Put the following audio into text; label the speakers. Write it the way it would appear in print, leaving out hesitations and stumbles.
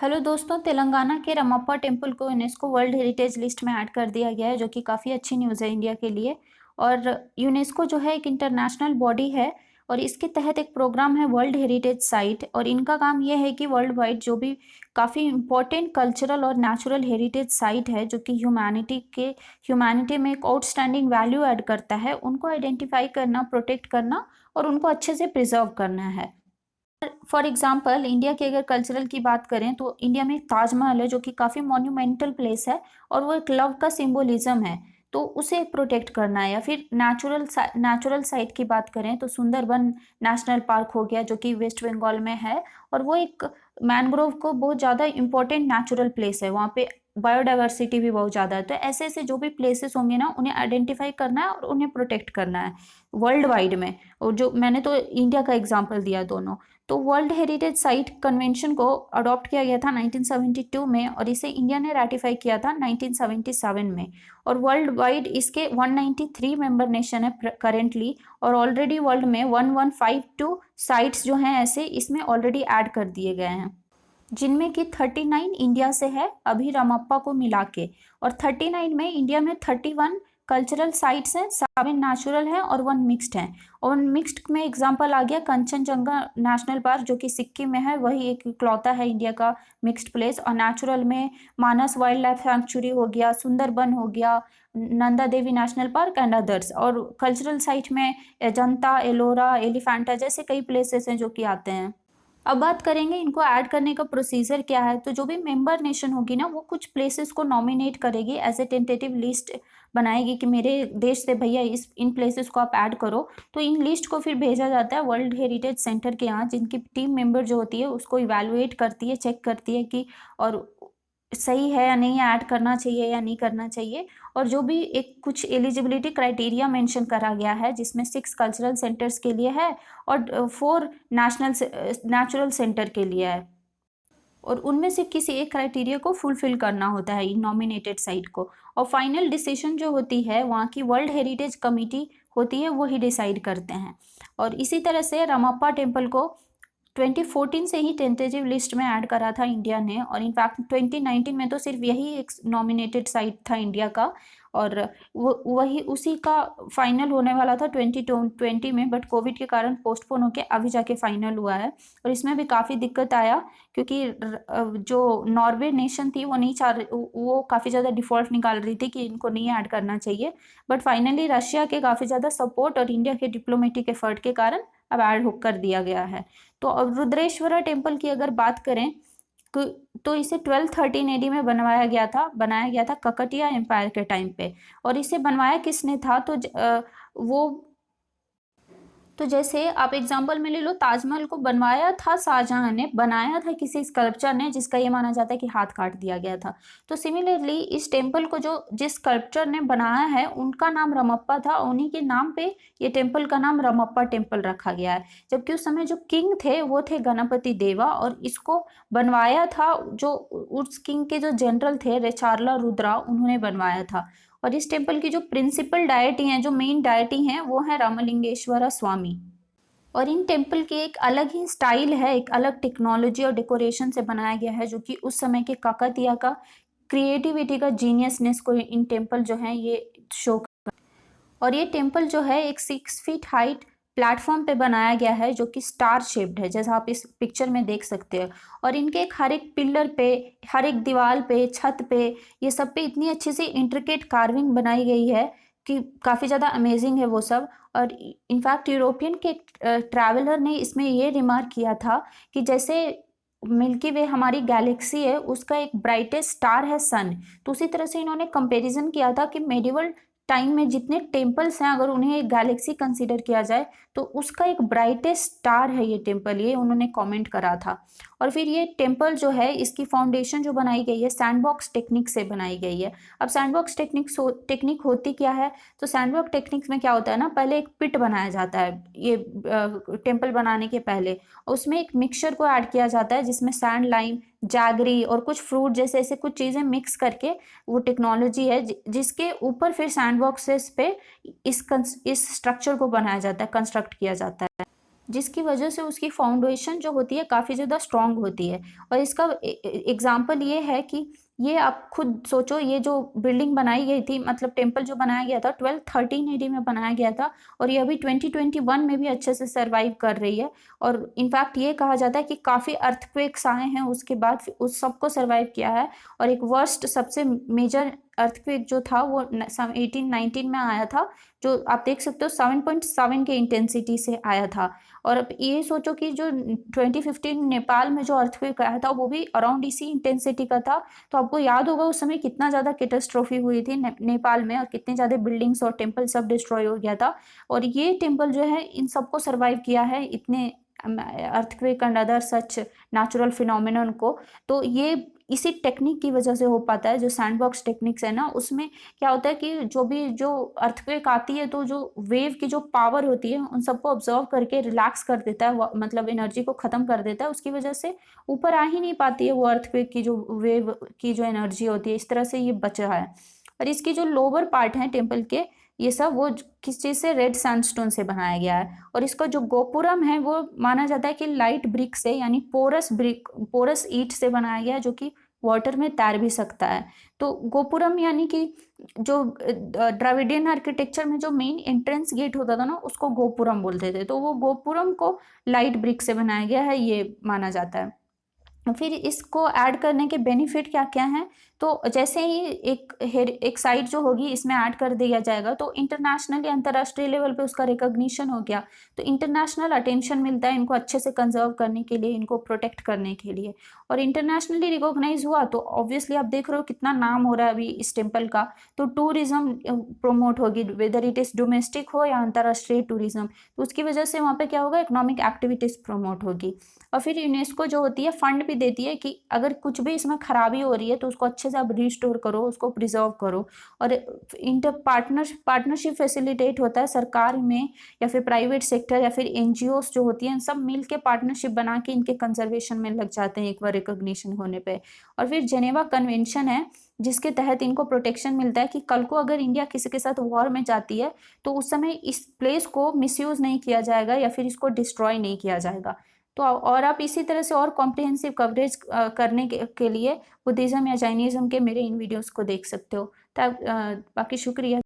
Speaker 1: Hello दोस्तों, तेलंगाना के Ramappa temple को यूनेस्को वर्ल्ड हेरिटेज लिस्ट में ऐड कर दिया गया है, जो कि काफ़ी अच्छी न्यूज़ है इंडिया के लिए। और यूनेस्को जो है एक इंटरनेशनल बॉडी है और इसके तहत एक प्रोग्राम है वर्ल्ड हेरिटेज साइट। और इनका काम यह है कि वर्ल्ड वाइड जो भी काफ़ी इंपॉर्टेंट कल्चरल और नेचुरल हेरिटेज साइट है जो कि ह्यूमैनिटी में एक आउटस्टैंडिंग वैल्यू ऐड करता है, उनको आइडेंटिफाई करना, प्रोटेक्ट करना और उनको अच्छे से प्रिजर्व करना है। फॉर एग्जाम्पल इंडिया के अगर कल्चरल की बात करें तो इंडिया में एक ताजमहल है जो कि काफ़ी मॉन्यूमेंटल प्लेस है और वो एक लव का सिंबोलिज्म है, तो उसे प्रोटेक्ट करना है। या फिर नेचुरल साइट की बात करें तो सुंदरबन नेशनल पार्क हो गया जो कि वेस्ट बंगाल में है, और वो एक मैनग्रोव को बहुत ज़्यादा इंपॉर्टेंट नेचुरल प्लेस है, वहाँ पे बायोडाइवर्सिटी भी बहुत ज़्यादा है। तो ऐसे ऐसे जो भी प्लेसेस होंगे ना, उन्हें आइडेंटिफाई करना है और उन्हें प्रोटेक्ट करना है वर्ल्ड वाइड में। और जो मैंने तो इंडिया का एग्जाम्पल दिया दोनों। तो वर्ल्ड हेरिटेज साइट कन्वेंशन को अडॉप्ट किया गया था 1972 में और इसे इंडिया ने रैटिफाई किया था 1977 में। और वर्ल्ड वाइड इसके 193 मेंबर नेशन है करेंटली, और ऑलरेडी वर्ल्ड में 1152 साइट्स जो हैं ऐसे इसमें ऑलरेडी ऐड कर दिए गए हैं, जिनमें कि 39 इंडिया से है अभी रमप्पा को मिला के। और 39 में इंडिया में 31 कल्चरल साइट्स हैं, 7 नेचुरल हैं और 1 मिक्स्ड हैं। और मिक्स्ड में एग्जांपल आ गया कंचनजंगा नेशनल पार्क जो कि सिक्किम में है, वही एक इकलौता है इंडिया का मिक्स्ड प्लेस। और नेचुरल में मानस वाइल्ड लाइफ सेंचुरी हो गया, सुंदरबन हो गया, Nanda Devi national park and others. और कल्चरल साइट में अजंता, एलोरा, एलिफेंटा जैसे कई प्लेसेस हैं जो कि आते हैं। अब बात करेंगे इनको ऐड करने का प्रोसीजर क्या है। तो जो भी मेंबर नेशन होगी ना, वो कुछ प्लेसेस को नॉमिनेट करेगी, एज ए टेंटेटिव लिस्ट बनाएगी कि मेरे देश से भैया इन प्लेसेस को आप ऐड करो। तो इन लिस्ट को फिर भेजा जाता है वर्ल्ड हेरिटेज सेंटर के यहाँ, जिनकी टीम मेंबर जो होती है उसको इवेलुएट करती है, चेक करती है कि और सही है या नहीं, ऐड करना चाहिए या नहीं करना चाहिए। और जो भी एक कुछ एलिजिबिलिटी क्राइटेरिया मेंशन करा गया है, जिसमें 6 कल्चरल सेंटर्स के लिए है और 4 नेचुरल सेंटर के लिए है, और उनमें से किसी एक क्राइटेरिया को फुलफिल करना होता है इन नॉमिनेटेड साइट को। और फाइनल डिसीजन जो होती है वहाँ की वर्ल्ड हेरिटेज कमिटी होती है, वही डिसाइड करते हैं। और इसी तरह से रमप्पा टेम्पल को 2014 से ही टेंटेटिव लिस्ट में ऐड करा था इंडिया ने, और इनफैक्ट 2019 में तो सिर्फ यही एक नॉमिनेटेड साइट था इंडिया का, और वही उसी का फाइनल होने वाला था 2020 में, बट कोविड के कारण पोस्टपोन होकर अभी जाके फाइनल हुआ है। और इसमें भी काफ़ी दिक्कत आया क्योंकि जो नॉर्वे नेशन थी वो नहीं चाह वो काफ़ी ज़्यादा डिफ़ॉल्ट निकाल रही थी कि इनको नहीं ऐड करना चाहिए, बट फाइनली रशिया के काफ़ी ज़्यादा सपोर्ट और इंडिया के डिप्लोमेटिक एफर्ट के कारण अब ऐड कर दिया गया है। तो अब रुद्रेश्वरा टेम्पल की अगर बात करें तो इसे 1213 एडी में बनाया गया था ककटिया एम्पायर के टाइम पे। और इसे बनवाया किसने था, तो जैसे आप एग्जांपल में ले लो, ताजमहल को बनवाया था शाहजहां ने, बनाया था किसी स्कल्पचर ने जिसका ये माना जाता है कि हाथ काट दिया गया था। तो सिमिलरली इस टेम्पल को जिस स्कल्पचर ने बनाया है उनका नाम रमप्पा था, उन्हीं के नाम पे ये टेम्पल का नाम रमप्पा टेम्पल रखा गया है। जबकि उस समय जो किंग थे वो थे गणपति देवा, और इसको बनवाया था जो उस किंग के जो जनरल थे रेचारला रुद्रा, उन्होंने बनवाया था। और इस टेम्पल की जो प्रिंसिपल डायटी हैं, जो मेन डायटी हैं, वो है रामलिंगेश्वरा स्वामी। और इन टेम्पल की एक अलग ही स्टाइल है, एक अलग टेक्नोलॉजी और डेकोरेशन से बनाया गया है, जो कि उस समय के काकतिया का क्रिएटिविटी का जीनियसनेस को इन टेम्पल जो है ये शो करता है। और ये टेम्पल जो है एक 6 फीट हाइट प्लेटफॉर्म पे बनाया गया है, जो कि स्टार शेप्ड है, जैसा आप इस पिक्चर में देख सकते हो। और इनके हर एक पिलर पे, हर एक दीवार पे, छत पे, ये सब पे इतनी अच्छी सी इंट्रिकेट कार्विंग बनाई गई है कि काफ़ी ज़्यादा अमेजिंग है वो सब। और इनफैक्ट यूरोपियन के ट्रैवलर ने इसमें ये रिमार्क किया था कि जैसे मिल्की वे हमारी गैलेक्सी है, उसका एक ब्राइटेस्ट स्टार है सन, तो उसी तरह से इन्होंने कंपैरिजन किया था कि मेडिवल टाइम में जितने टेम्पल्स हैं, अगर उन्हें एक गैलेक्सी कंसीडर किया जाए तो उसका एक ब्राइटेस्ट स्टार है ये टेम्पल, ये उन्होंने कमेंट करा था। और फिर ये टेम्पल जो है, इसकी फाउंडेशन जो बनाई गई है सैंडबॉक्स टेक्निक से बनाई गई है। अब सैंडबॉक्स टेक्निक होती क्या है, तो सैंडबॉक्स टेक्निक्स में क्या होता है ना, पहले एक पिट बनाया जाता है ये टेम्पल बनाने के पहले, उसमें एक मिक्सचर को ऐड किया जाता है जिसमें सैंड, लाइम, जैगरी और कुछ फ्रूट जैसे ऐसे कुछ चीज़ें मिक्स करके, वो टेक्नोलॉजी है जिसके ऊपर फिर सैंडबॉक्सेस पे इस स्ट्रक्चर को बनाया जाता है, कंस्ट्रक्ट किया जाता है। जिसकी वजह से उसकी फाउंडेशन जो होती है काफ़ी ज़्यादा स्ट्रांग होती है। और इसका एग्जाम्पल ये है कि ये आप खुद सोचो, ये जो बिल्डिंग बनाई गई थी, मतलब टेम्पल जो बनाया गया था 1213 एडी में बनाया गया था, और ये अभी 2021 में भी अच्छे से सर्वाइव कर रही है। और इनफैक्ट ये कहा जाता है कि काफ़ी अर्थक्वेक्स आए हैं उसके बाद उस सबको सर्वाइव किया है। और एक वर्स्ट सबसे मेजर अर्थक्वेक जो था वो 1819 में आया था, जो आप देख सकते हो 7.7 के इंटेंसिटी से आया था। और अब ये सोचो कि जो 2015 नेपाल में जो अर्थक्वेक आया था वो भी अराउंड इसी इंटेंसिटी का था। तो आपको याद होगा उस समय कितना ज़्यादा कैटास्ट्रोफी हुई थी नेपाल में, और कितने ज़्यादा बिल्डिंग्स और टेम्पल सब डिस्ट्रॉय हो गया था। और ये टेम्पल जो है इन सबको सर्वाइव किया है, इतने earthquake and other such natural phenomenon को। तो ये इसी टेक्निक की वजह से हो पाता है, जो सैंडबॉक्स टेक्निक्स है ना, उसमें क्या होता है कि जो अर्थक्वेक आती है तो जो वेव की जो पावर होती है उन सबको ऑब्जर्व करके रिलैक्स कर देता है, मतलब एनर्जी को ख़त्म कर देता है, उसकी वजह से ऊपर आ ही नहीं पाती है वो अर्थक्वेक की जो वेव की जो एनर्जी होती है। इस तरह से ये बचा है। और इसकी जो लोअर पार्ट है टेम्पल के, ये सब वो किस चीज़ से, रेड सैंडस्टोन से बनाया गया है। और इसका जो गोपुरम है वो माना जाता है कि लाइट ब्रिक से, यानी पोरस ईंट से बनाया गया है, जो कि वाटर में तैर भी सकता है। तो गोपुरम यानी कि जो द्रविडियन आर्किटेक्चर में जो मेन एंट्रेंस गेट होता था ना, उसको गोपुरम बोलते थे। तो वो गोपुरम को लाइट ब्रिक से बनाया गया है, ये माना जाता है। फिर इसको ऐड करने के बेनिफिट क्या क्या हैं, तो जैसे ही एक साइट जो होगी इसमें ऐड कर दिया जाएगा तो इंटरनेशनल या अंतर्राष्ट्रीय लेवल पे उसका रिकॉग्निशन हो गया, तो इंटरनेशनल अटेंशन मिलता है इनको अच्छे से कंजर्व करने के लिए, इनको प्रोटेक्ट करने के लिए। और इंटरनेशनली रिकॉग्नाइज हुआ तो ऑब्वियसली आप देख रहे हो कितना नाम हो रहा है अभी इस टेम्पल का। तो टूरिज्म प्रमोट होगी, वेदर इट इज़ डोमेस्टिक हो या अंतर्राष्ट्रीय टूरिज्म, तो उसकी वजह से वहाँ पे क्या होगा, इकोनॉमिक एक्टिविटीज़ प्रमोट होगी। और फिर यूनेस्को जो होती है फंड भी देती है कि अगर कुछ भी इसमें खराबी हो रही है तो उसको अच्छे से आप रिस्टोर करो, उसको प्रिजर्व करो। और पार्टनरशिप फैसिलिटेट होता है सरकार में या फिर प्राइवेट सेक्टर या फिर एनजीओस जो होती हैं, सब मिल के पार्टनरशिप बना के इनके कंजर्वेशन में लग जाते हैं एक बार रिकॉग्निशन होने पे। और फिर जेनेवा कन्वेंशन है जिसके तहत इनको प्रोटेक्शन मिलता है कि कल को अगर इंडिया किसी के साथ वॉर में जाती है तो उस समय इस प्लेस को मिसयूज नहीं किया जाएगा या फिर इसको डिस्ट्रॉय नहीं किया जाएगा। तो और आप इसी तरह से और कॉम्प्रिहेंसिव कवरेज करने के लिए बुद्धिज़्म या जैनिज़्म के मेरे इन वीडियोस को देख सकते हो। बाकी शुक्रिया।